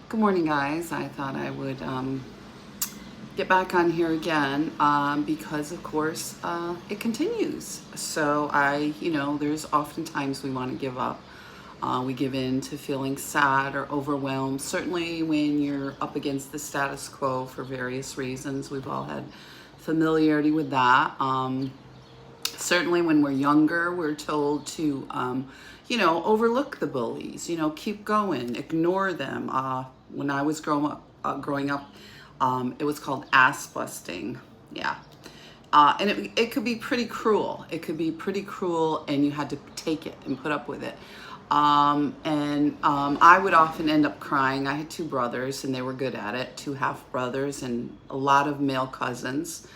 Good morning, guys. I thought I would get back on here again because, of course, it continues. There's oftentimes we want to give up. We give in to feeling sad or overwhelmed. Certainly, when you're up against the status quo for various reasons, we've all had familiarity with that. Certainly when we're younger, we're told to, overlook the bullies, keep going, ignore them. When I was growing up, it was called ass busting. Yeah. And it could be pretty cruel. It could be pretty cruel, and you had to take it and put up with it. I would often end up crying. I had two brothers, and they were good at it, two half brothers, and a lot of male cousins.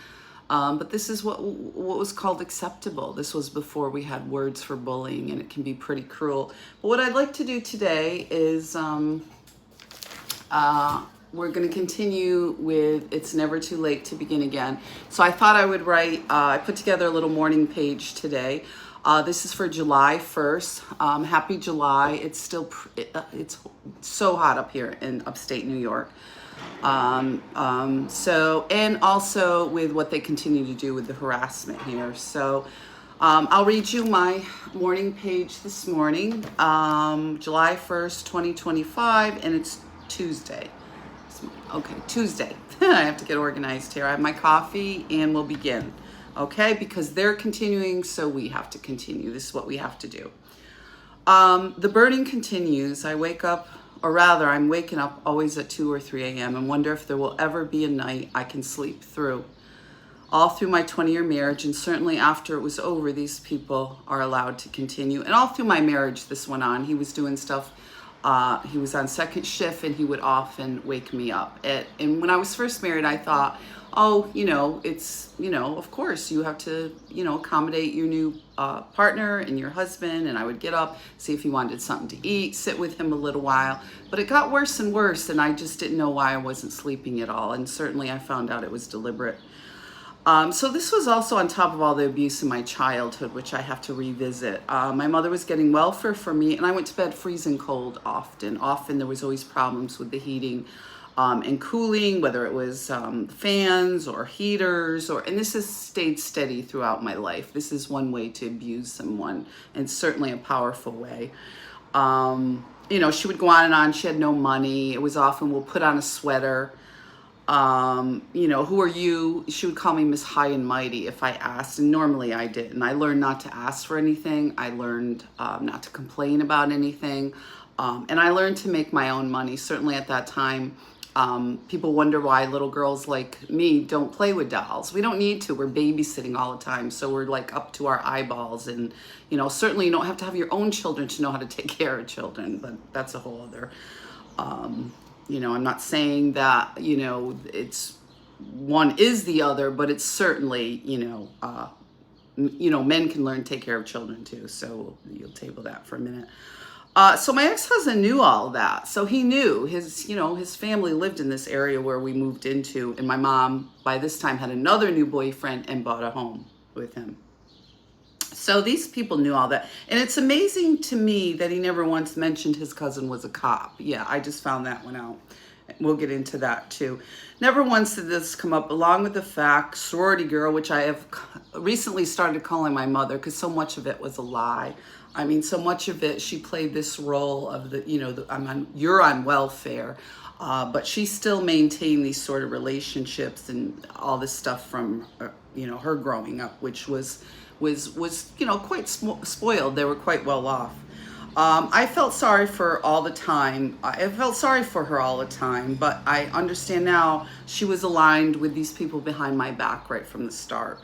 But this is what was called acceptable. This was before we had words for bullying, and it can be pretty cruel. But what I'd like to do today is we're going to continue with It's Never Too Late to Begin Again. So I thought I would write, I put together a little morning page today. This is for July 1st. Happy July. It's so hot up here in upstate New York. And also with what they continue to do with the harassment here. So I'll read you my morning page this morning, July 1st, 2025, and it's Tuesday. Okay, Tuesday. I have to get organized here. I have my coffee and we'll begin. Okay, because they're continuing, so we have to continue. This is what we have to do. The burning continues. I'm waking up always at 2 or 3 a.m. and wonder if there will ever be a night I can sleep through. All through my 20-year marriage, and certainly after it was over, these people are allowed to continue. And all through my marriage, this went on. He was doing stuff. He was on second shift, and he would often wake me up. And when I was first married, I thought, of course you have to, accommodate your new partner and your husband. And I would get up, see if he wanted something to eat, sit with him a little while. But it got worse and worse, and I just didn't know why I wasn't sleeping at all. And certainly I found out it was deliberate. So this was also on top of all the abuse in my childhood, which I have to revisit. My mother was getting welfare for me, and I went to bed freezing cold often. Often there was always problems with the heating and cooling, whether it was fans or heaters, and this has stayed steady throughout my life. This is one way to abuse someone, and certainly a powerful way. She would go on and on. She had no money. It was often, we'll put on a sweater. Who are you? She would call me Miss High and Mighty if I asked, and normally I did. And I learned not to ask for anything. I learned not to complain about anything. And I learned to make my own money. Certainly at that time, people wonder why little girls like me don't play with dolls. We don't need to. We're babysitting all the time. So we're like up to our eyeballs. And, certainly you don't have to have your own children to know how to take care of children. But that's a whole other... I'm not saying that, it's one is the other, but it's certainly, men can learn to take care of children too. So you'll table that for a minute. So my ex-husband knew all of that. So he knew his family lived in this area where we moved into. And my mom, by this time, had another new boyfriend and bought a home with him. So these people knew all that. And it's amazing to me that he never once mentioned his cousin was a cop. Yeah, I just found that one out. We'll get into that too. Never once did this come up, along with the fact, sorority girl, which I have recently started calling my mother because so much of it was a lie. I mean, so much of it, she played this role of you're on welfare. But she still maintained these sort of relationships and all this stuff from, her growing up, which was quite spoiled. They were quite well off. I felt sorry for all the time. I felt sorry for her all the time, but I understand now she was aligned with these people behind my back right from the start.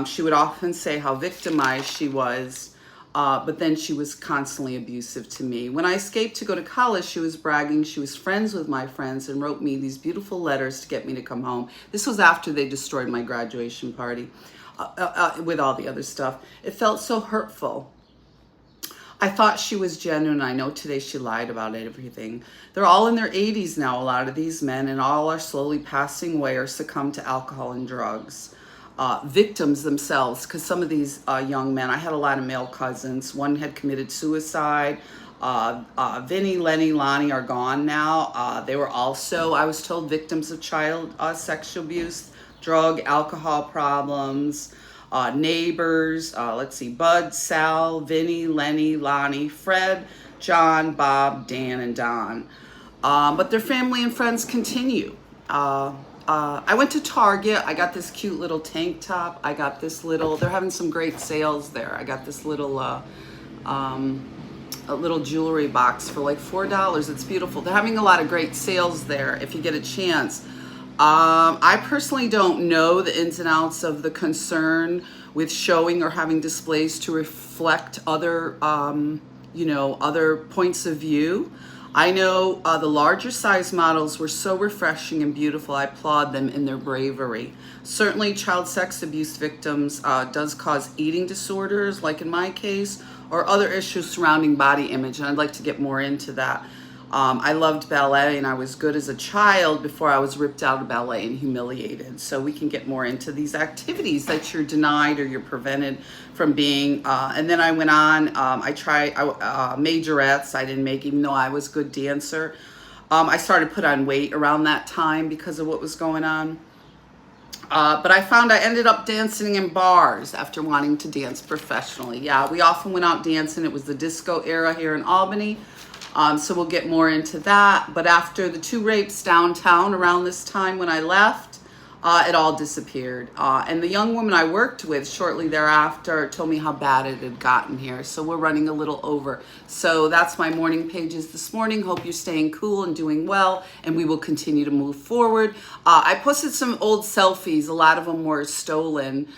She would often say how victimized she was, but then she was constantly abusive to me. When I escaped to go to college, she was bragging she was friends with my friends and wrote me these beautiful letters to get me to come home. This was after they destroyed my graduation party. With all the other stuff. It felt so hurtful. I thought she was genuine. I know today she lied about everything. They're all in their 80s now, a lot of these men, and all are slowly passing away or succumb to alcohol and drugs. Victims themselves, because some of these young men, I had a lot of male cousins. One had committed suicide. Vinny, Lenny, Lonnie are gone now. They were also, I was told, victims of child sexual abuse, drug, alcohol problems, neighbors. Let's see, Bud, Sal, Vinny, Lenny, Lonnie, Fred, John, Bob, Dan, and Don. But their family and friends continue. I went to Target. I got this cute little tank top. I got this little, they're having some great sales there. I got this little, a little jewelry box for like $4. It's beautiful. They're having a lot of great sales there if you get a chance. I personally don't know the ins and outs of the concern with showing or having displays to reflect other, other points of view. I know the larger size models were so refreshing and beautiful. I applaud them in their bravery. Certainly child sex abuse victims does cause eating disorders, like in my case, or other issues surrounding body image, and I'd like to get more into that. I loved ballet, and I was good as a child before I was ripped out of ballet and humiliated. So we can get more into these activities that you're denied or you're prevented from being. And then I went on, I tried majorettes. I didn't make, even though I was a good dancer. I started to put on weight around that time because of what was going on. But I found I ended up dancing in bars after wanting to dance professionally. Yeah, we often went out dancing. It was the disco era here in Albany. So we'll get more into that. But after the 2 rapes downtown around this time when I left, it all disappeared. And the young woman I worked with shortly thereafter told me how bad it had gotten here. So we're running a little over. So that's my morning pages this morning. Hope you're staying cool and doing well, and we will continue to move forward. I posted some old selfies. A lot of them were stolen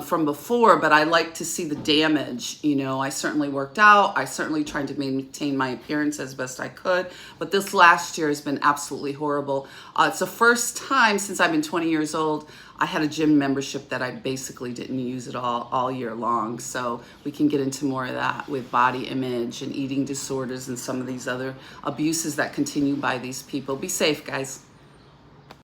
from before, but I like to see the damage. You know, I certainly worked out. I certainly tried to maintain my appearance as best I could. But this last year has been absolutely horrible. It's the first time since I've been 20 years old I had a gym membership that I basically didn't use at all year long. So we can get into more of that with body image and eating disorders and some of these other abuses that continue by these people. Be safe, guys.